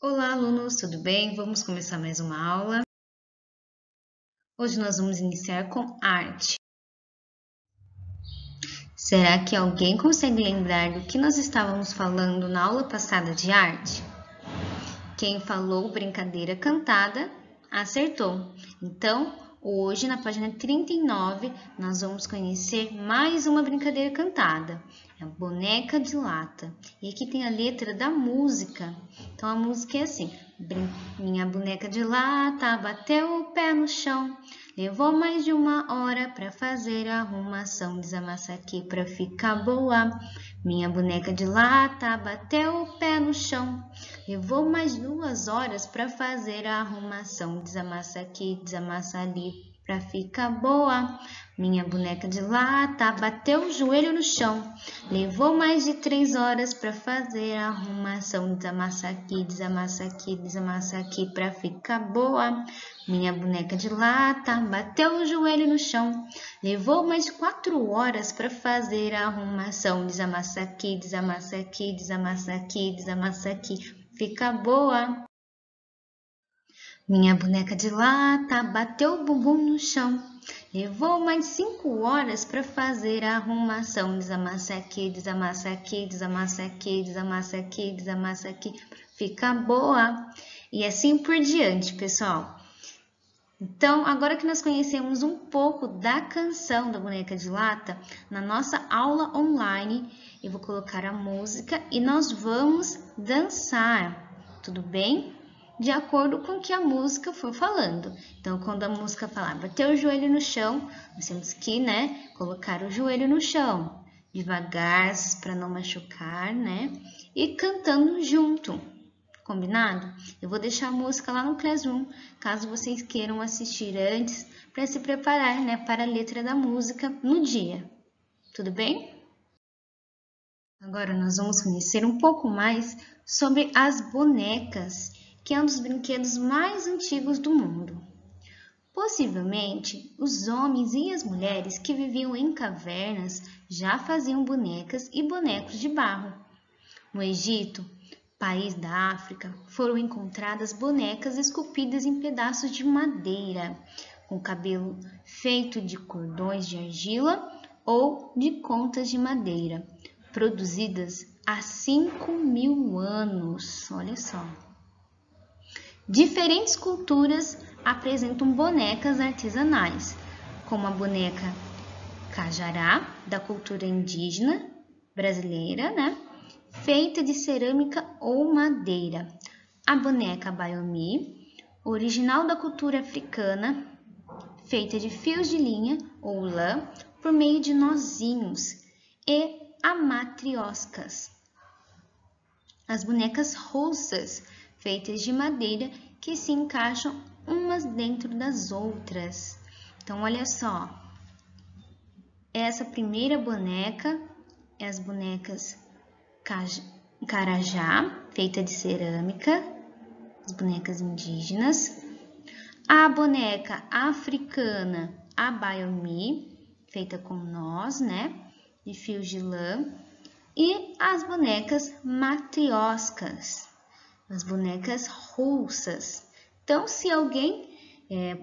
Olá, alunos, tudo bem? Vamos começar mais uma aula. Hoje nós vamos iniciar com arte. Será que alguém consegue lembrar do que nós estávamos falando na aula passada de arte? Quem falou brincadeira cantada, acertou. Então, hoje na página 39, nós vamos conhecer mais uma brincadeira cantada. É a boneca de lata. E aqui tem a letra da música. Então, a música é assim. Minha boneca de lata bateu o pé no chão. Levou mais de 1 hora para fazer a arrumação. Desamassa aqui para ficar boa. Minha boneca de lata bateu o pé no chão. Levou mais 2 horas para fazer a arrumação. Desamassa aqui, desamassa ali para ficar boa. Minha boneca de lata bateu o joelho no chão. Levou mais de 3 horas para fazer a arrumação. Desamassa aqui, desamassa aqui, desamassa aqui para ficar boa. Minha boneca de lata bateu o joelho no chão. Levou mais 4 horas para fazer a arrumação. Desamassa aqui, desamassa aqui, desamassa aqui, desamassa aqui. Fica boa. Minha boneca de lata bateu o bumbum no chão. Levou mais 5 horas para fazer a arrumação. Desamassa aqui, desamassa aqui, desamassa aqui, desamassa aqui, desamassa aqui. Fica boa. E assim por diante, pessoal. Então, agora que nós conhecemos um pouco da canção da boneca de lata, na nossa aula online, eu vou colocar a música e nós vamos dançar, tudo bem? De acordo com o que a música for falando. Então, quando a música falar bater o joelho no chão, nós temos que, colocar o joelho no chão, devagar, para não machucar, e cantando junto. Combinado? Eu vou deixar a música lá no Classroom, caso vocês queiram assistir antes, para se preparar, para a letra da música no dia. Tudo bem? Agora nós vamos conhecer um pouco mais sobre as bonecas, que é um dos brinquedos mais antigos do mundo. Possivelmente, os homens e as mulheres que viviam em cavernas já faziam bonecas e bonecos de barro. No Egito, país da África, foram encontradas bonecas esculpidas em pedaços de madeira, com cabelo feito de cordões de argila ou de contas de madeira, produzidas há 5.000 anos. Olha só. Diferentes culturas apresentam bonecas artesanais, como a boneca Cajará, da cultura indígena brasileira, feita de cerâmica ou madeira. A boneca Bayomi, original da cultura africana, feita de fios de linha ou lã por meio de nozinhos. E a matrioscas, as bonecas russas, feitas de madeira que se encaixam umas dentro das outras. Então, olha só. Essa primeira boneca é as bonecas Carajá, feita de cerâmica, as bonecas indígenas. A boneca africana, a Bayomi, feita com nós, de fios de lã. E as bonecas matrioscas, as bonecas russas. Então, se alguém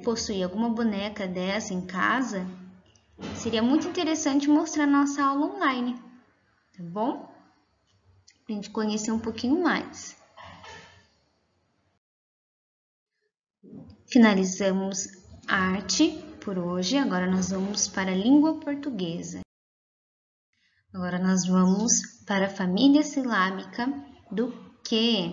possui alguma boneca dessa em casa, seria muito interessante mostrar nossa aula online, tá bom? Para a gente conhecer um pouquinho mais. Finalizamos a arte por hoje, agora nós vamos para a língua portuguesa. Agora nós vamos para a família silábica do que,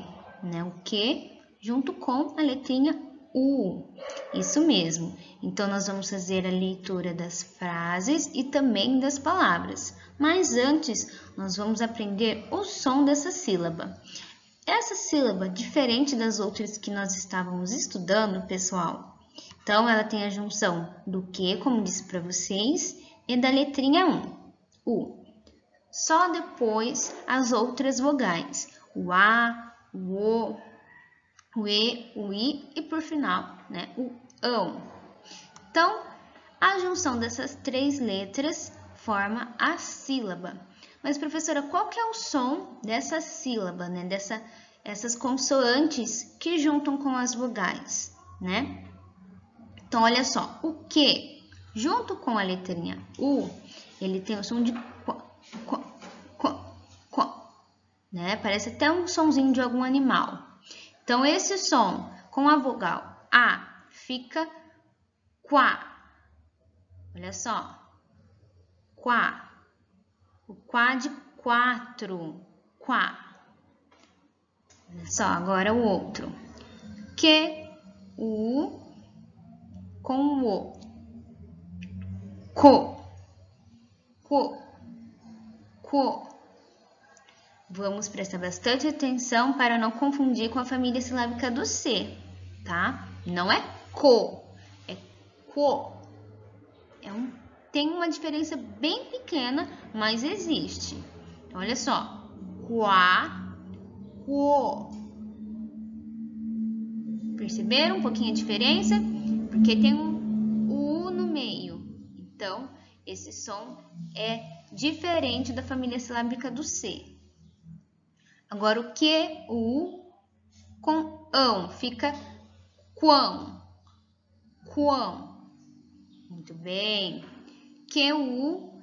o que junto com a letrinha U, isso mesmo. Então, nós vamos fazer a leitura das frases e também das palavras. Mas antes, nós vamos aprender o som dessa sílaba. Essa sílaba, diferente das outras que nós estávamos estudando, pessoal, então ela tem a junção do que, como disse para vocês, e da letrinha U. Só depois as outras vogais, o A, o O E, o I e por final, o ão. Então, a junção dessas 3 letras forma a sílaba. Mas, professora, qual que é o som dessa sílaba, né? Essas consoantes que juntam com as vogais, né? Então, olha só, o que, junto com a letrinha U, ele tem o som de né? Parece até um sonzinho de algum animal. Então, esse som com a vogal A fica quá. Olha só, quá. O quá de 4, quá. Olha só, agora o outro. Que, U, com o. Co, co, co. Vamos prestar bastante atenção para não confundir com a família silábica do C, tá? Não é co, é co. Tem uma diferença bem pequena, mas existe. Olha só, quá, quo. Perceberam um pouquinho a diferença? Porque tem um U no meio. Então, esse som é diferente da família silábica do C. Agora, o que, o U com ão, fica quão, quão. Muito bem. Que, o U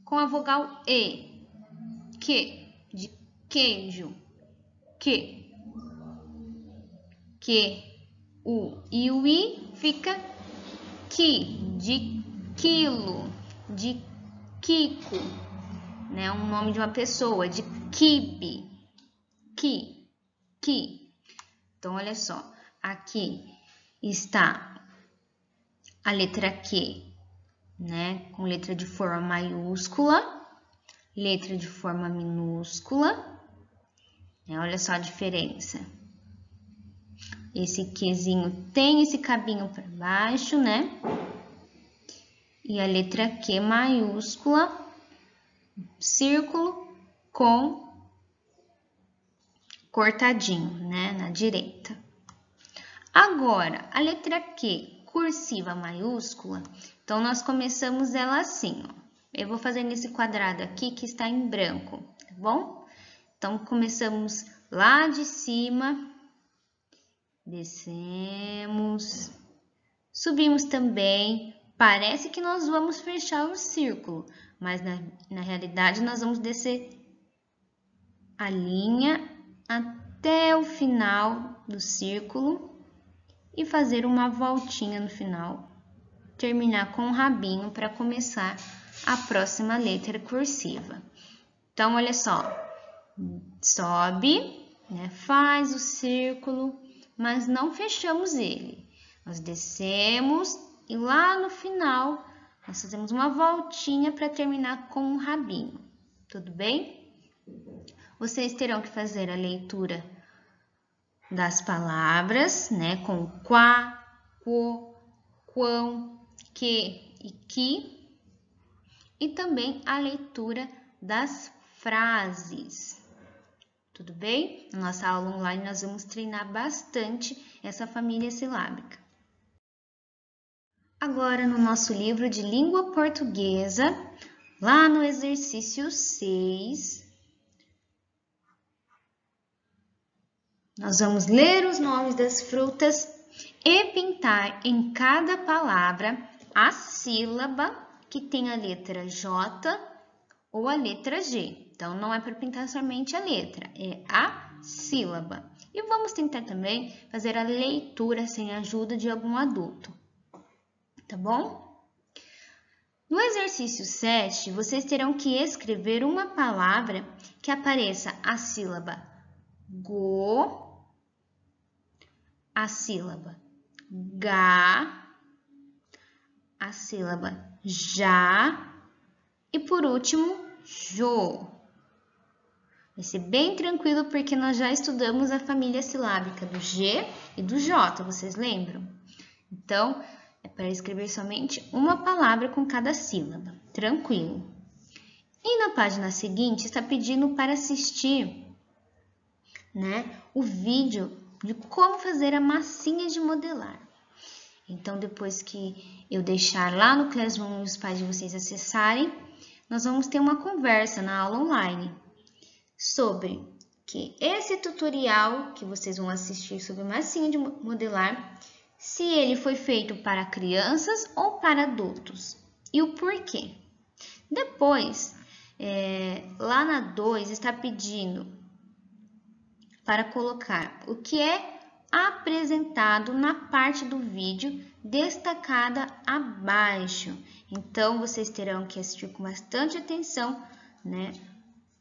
com a vogal E, que, de queijo, que. U e o I fica ki, de quilo, de Kiko, né? Um nome de uma pessoa, de kibe. Ki. Então, olha só, aqui está a letra Q, né? Com letra de forma maiúscula, letra de forma minúscula, né? Olha só a diferença. Esse Qzinho tem esse cabinho para baixo, né? E a letra Q maiúscula, círculo com cortadinho, né, na direita. Agora, a letra Q cursiva maiúscula, então nós começamos ela assim, ó. Eu vou fazer nesse quadrado aqui que está em branco, tá bom? Então, começamos lá de cima, descemos, subimos também. Parece que nós vamos fechar o círculo, mas na realidade nós vamos descer a linha até o final do círculo e fazer uma voltinha no final, terminar com um rabinho para começar a próxima letra cursiva. Então, olha só, sobe, né, faz o círculo, mas não fechamos ele. Nós descemos e lá no final nós fazemos uma voltinha para terminar com um rabinho. Tudo bem? Vocês terão que fazer a leitura das palavras, né, com quá, quo, quão, que e que, e também a leitura das frases. Tudo bem? Na nossa aula online nós vamos treinar bastante essa família silábica. Agora, no nosso livro de língua portuguesa, lá no exercício 6, nós vamos ler os nomes das frutas e pintar em cada palavra a sílaba que tem a letra J ou a letra G. Então, não é para pintar somente a letra, é a sílaba. E vamos tentar também fazer a leitura sem a ajuda de algum adulto, tá bom? No exercício 7, vocês terão que escrever uma palavra que apareça a sílaba go, a sílaba ga, a sílaba já e por último jo. Vai ser bem tranquilo porque nós já estudamos a família silábica do G e do J, vocês lembram? Então, é para escrever somente uma palavra com cada sílaba, tranquilo. E na página seguinte está pedindo para assistir, né, o vídeo de como fazer a massinha de modelar. Então, depois que eu deixar lá no Classroom e os pais de vocês acessarem, nós vamos ter uma conversa na aula online sobre que esse tutorial que vocês vão assistir sobre massinha de modelar, se ele foi feito para crianças ou para adultos e o porquê. Depois, lá na 2 está pedindo para colocar o que é apresentado na parte do vídeo destacada abaixo. Então, vocês terão que assistir com bastante atenção, né,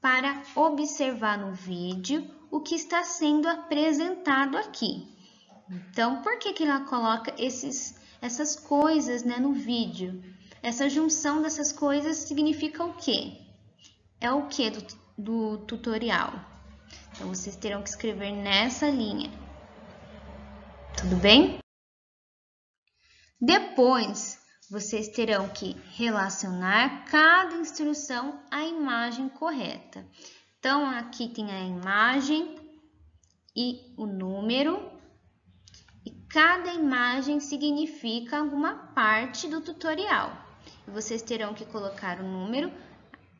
para observar no vídeo o que está sendo apresentado aqui. Então, por que ela coloca essas coisas, né, no vídeo? Essa junção dessas coisas significa o quê? É o que do tutorial? Então, vocês terão que escrever nessa linha. Tudo bem? Depois, vocês terão que relacionar cada instrução à imagem correta. Então, aqui tem a imagem e o número, e cada imagem significa alguma parte do tutorial. E vocês terão que colocar o número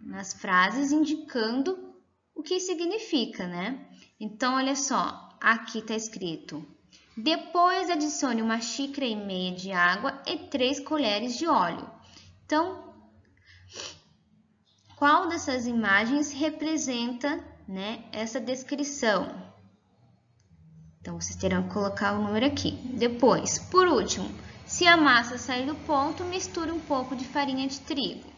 nas frases indicando o que significa, né? Então, olha só, aqui está escrito: depois adicione 1,5 xícaras de água e 3 colheres de óleo. Então, qual dessas imagens representa, né, essa descrição? Então, vocês terão que colocar o número aqui. Depois, por último, se a massa sair do ponto, misture um pouco de farinha de trigo.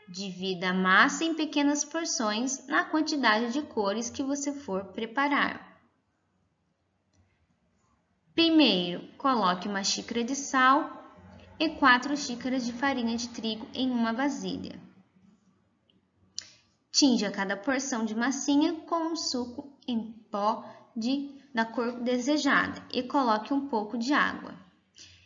Divida a massa em pequenas porções na quantidade de cores que você for preparar. Primeiro, coloque 1 xícara de sal e 4 xícaras de farinha de trigo em uma vasilha. Tinja cada porção de massinha com um suco em pó da cor desejada e coloque um pouco de água.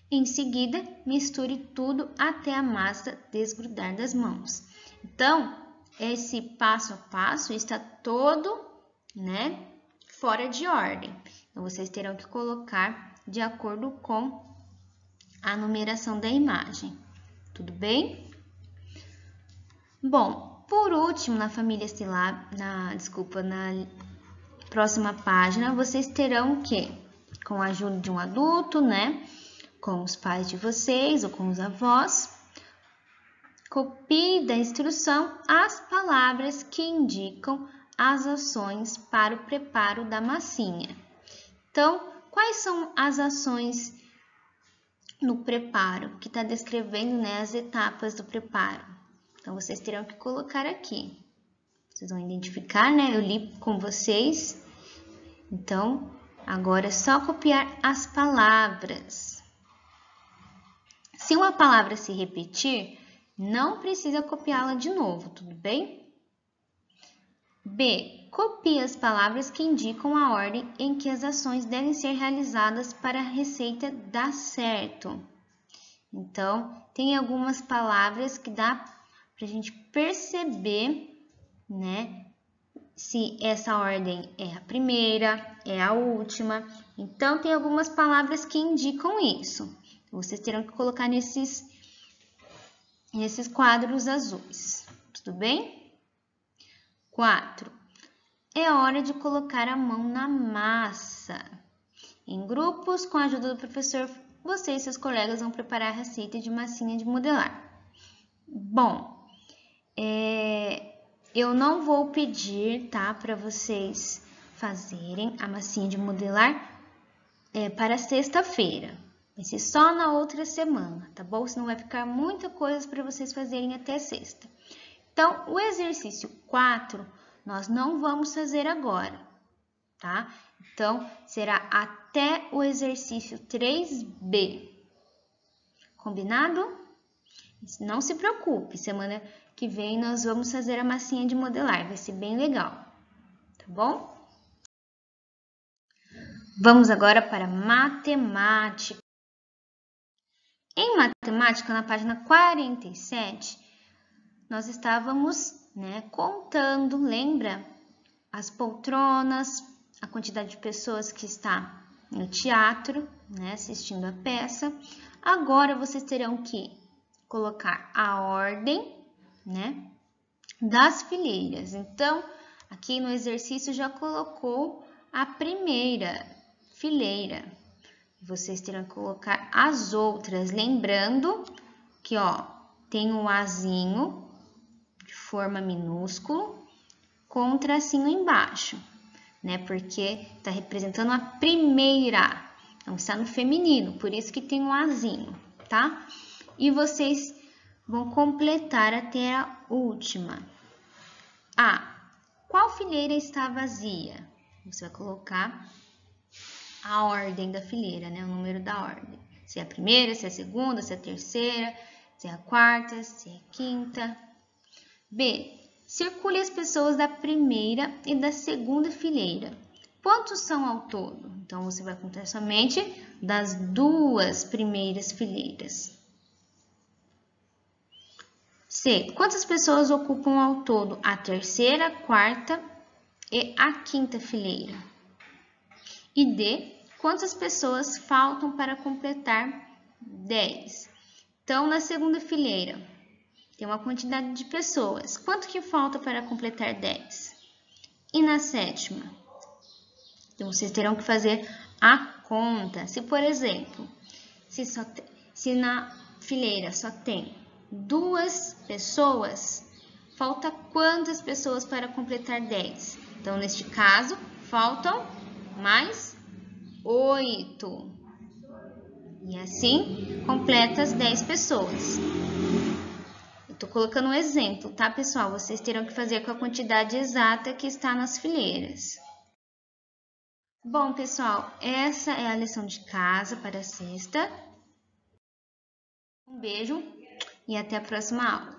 Em seguida, misture tudo até a massa desgrudar das mãos. Então, esse passo a passo está todo, né, fora de ordem. Então, vocês terão que colocar de acordo com a numeração da imagem. Tudo bem? Bom, por último, na próxima página, vocês terão que, com a ajuda de um adulto, né, com os pais de vocês ou com os avós, copie da instrução as palavras que indicam as ações para o preparo da massinha. Então, quais são as ações no preparo, que está descrevendo, né, as etapas do preparo? Então, vocês terão que colocar aqui. Vocês vão identificar, né? Eu li com vocês. Então, agora é só copiar as palavras. Se uma palavra se repetir, não precisa copiá-la de novo, tudo bem? B. Copie as palavras que indicam a ordem em que as ações devem ser realizadas para a receita dar certo. Então, tem algumas palavras que dá para a gente perceber, né, se essa ordem é a primeira, é a última. Então, tem algumas palavras que indicam isso. Vocês terão que colocar nesses quadros azuis, tudo bem? 4. É hora de colocar a mão na massa. Em grupos, com a ajuda do professor, você e seus colegas vão preparar a receita de massinha de modelar. Bom, eu não vou pedir, tá, para vocês fazerem a massinha de modelar para sexta-feira. Vai ser só na outra semana, tá bom? Senão vai ficar muita coisa para vocês fazerem até sexta. Então, o exercício 4 nós não vamos fazer agora, tá? Então, será até o exercício 3B. Combinado? Não se preocupe, semana que vem nós vamos fazer a massinha de modelar, vai ser bem legal, tá bom? Vamos agora para matemática. Em matemática, na página 47, nós estávamos, né, contando, lembra? As poltronas, a quantidade de pessoas que está no teatro, né, assistindo a peça. Agora, vocês terão que colocar a ordem né, das fileiras. Então, aqui no exercício já colocou a primeira fileira. Vocês terão que colocar as outras, lembrando que, ó, tem o azinho de forma minúsculo com um tracinho embaixo, né? Porque tá representando a primeira, então está no feminino, por isso que tem um azinho, tá? E vocês vão completar até a última. Qual fileira está vazia? Você vai colocar a ordem da fileira, né? O número da ordem. Se é a primeira, se é a segunda, se é a terceira, se é a quarta, se é a quinta. B. Circule as pessoas da primeira e da segunda fileira. Quantos são ao todo? Então, você vai contar somente das duas primeiras fileiras. C. Quantas pessoas ocupam ao todo a terceira, quarta e a quinta fileira? E D. Quantas pessoas faltam para completar 10? Então, na segunda fileira, tem uma quantidade de pessoas. Quanto que falta para completar 10? E na sétima? Então, vocês terão que fazer a conta. Se, por exemplo, se na fileira só tem 2 pessoas, falta quantas pessoas para completar 10? Então, neste caso, faltam mais 8. E assim, completa as 10 pessoas. Eu tô colocando um exemplo, tá, pessoal? Vocês terão que fazer com a quantidade exata que está nas fileiras. Bom, pessoal, essa é a lição de casa para a sexta. Um beijo e até a próxima aula.